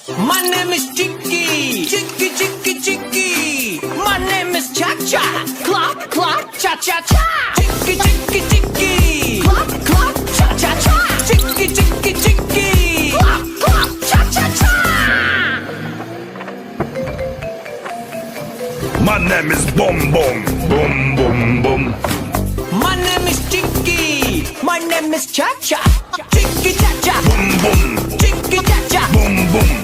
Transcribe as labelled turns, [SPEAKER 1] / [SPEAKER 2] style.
[SPEAKER 1] My name is Chicky, Chicky, Chicky, Chicky. My name is Cha Cha, Clock, Clock, Cha Cha Cha. Chicky, Chicky, Chicky, Clock, Clock, Cha Cha Cha. Chicky, Chicky, Chicky, Clock, Clock, Cha Cha Cha.
[SPEAKER 2] My name is Boom Boom, Boom Boom Boom.
[SPEAKER 1] My name is Chicky, my name is Cha Cha. Chicky, Cha Cha,
[SPEAKER 2] Boom Boom,
[SPEAKER 1] Chicky, Cha Cha.
[SPEAKER 2] Boom Boom.